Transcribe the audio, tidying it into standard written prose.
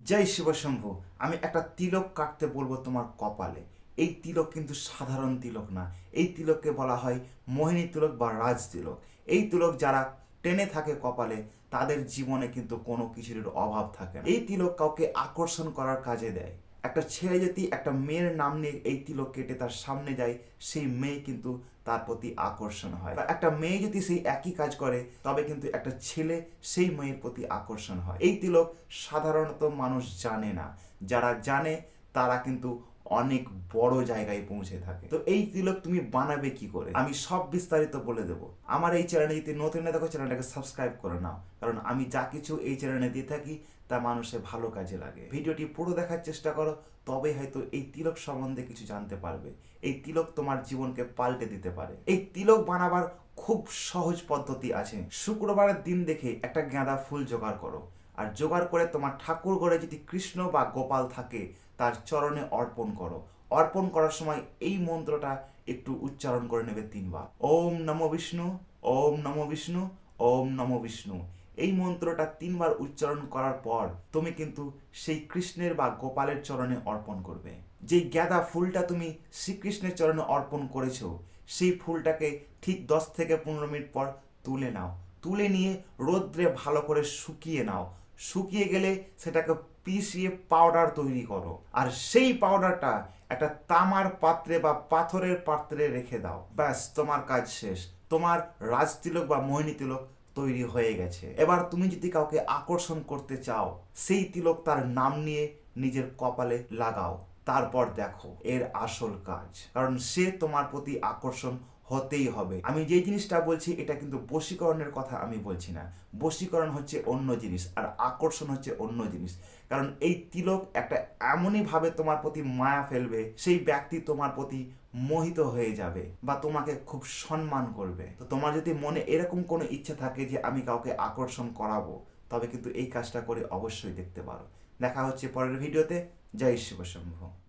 জয় শিবশম্ভু। আমি একটা তিলক কাটতে বলবো তোমার কপালে। এই তিলক কিন্তু সাধারণ তিলক না, এই তিলককে বলা হয় মোহিনী তিলক বা রাজ তিলক। এই তিলক যারা টেনে থাকে কপালে তাদের জীবনে কিন্তু কোনো কিছুর অভাব থাকে না। এই তিলক কাউকে আকর্ষণ করার কাজে দেয়। একটা ছেলে যদি একটা মেয়ের নাম নিয়ে এই তিলক কেটে তার সামনে যায়, সেই মেয়ে কিন্তু তার প্রতি আকর্ষণ হয়। একটা মেয়ে যদি সেই একই কাজ করে তবে কিন্তু একটা ছেলে সেই মেয়ের প্রতি আকর্ষণ হয়। এই তিলক সাধারণত মানুষ জানে না, যারা জানে তারা কিন্তু অনেক বড় জায়গায় পৌঁছে থাকে। তো এই তিলক তুমি বানাবে কি করে, আমি সব বিস্তারিত বলে দেবো। আমার এই চ্যানেলে যদি নতুন না থাকো চ্যানেলটাকে সাবস্ক্রাইব করে নাও, কারণ আমি যা কিছু এই চ্যানেলে দিয়ে থাকি তা মানুষের ভালো কাজে লাগে। ভিডিওটি পুরো দেখার চেষ্টা করো, তবে হয়তো এই তিলক সম্বন্ধে কিছু জানতে পারবে। এই তিলক তোমার জীবনকে পাল্টে দিতে পারে। এই তিলক বানাবার খুব সহজ পদ্ধতি আছে। শুক্রবারের দিন দেখে একটা গাঁদা ফুল জোগাড় করো, আর জোগাড় করে তোমার ঠাকুর ঘরে যদি কৃষ্ণ বা গোপাল থাকে তার চরণে অর্পণ করো। অর্পণ করার সময় এই মন্ত্রটা একটু উচ্চারণ করে নেবে 3 বার। ওম নমো বিষ্ণু, ওম নমো বিষ্ণু, ওম নমো বিষ্ণু। এই মন্ত্রটা 3 বার উচ্চারণ করার পর তুমি কিন্তু সেই কৃষ্ণের বা গোপালের চরণে অর্পণ করবে। যে গাঁদা ফুলটা তুমি শ্রীকৃষ্ণের চরণে অর্পণ করেছো, সেই ফুলটাকে ঠিক 10 থেকে 15 মিনিট পর তুলে নাও। তুলে নিয়ে রোদ্রে ভালো করে শুকিয়ে নাও। শুকিয়ে গেলে সেটাকে পিষিয়ে পাউডার তৈরি করো, আর সেই পাউডারটা একটা তামার পাত্রে বা পাথরের পাত্রে রেখে দাও। ব্যাস, তোমার কাজ শেষ। তোমার রাজ তিলক বা মোহিনী তিলক তৈরি হয়ে গেছে। এবার তুমি যদি কাউকে আকর্ষণ করতে চাও, সেই তিলক তার নাম নিয়ে নিজের কপালে লাগাও, তারপর দেখো এর আসল কাজ। কারণ সে তোমার প্রতি আকর্ষণ হতেই হবে। আমি যে জিনিসটা বলছি এটা কিন্তু বশীকরণের কথা আমি বলছি না। বশীকরণ হচ্ছে অন্য জিনিস আর আকর্ষণ হচ্ছে অন্য জিনিস। কারণ এই তিলক একটা এমনই ভাবে তোমার প্রতি মায়া ফেলবে, সেই ব্যক্তি তোমার প্রতি মোহিত হয়ে যাবে বা তোমাকে খুব সম্মান করবে। তো তোমার যদি মনে এরকম কোনো ইচ্ছা থাকে যে আমি কাউকে আকর্ষণ করাবো, তবে কিন্তু এই কাজটা করে অবশ্যই দেখতে পারো। দেখা হচ্ছে পরের ভিডিওতে। জয় শিবশম্ভু।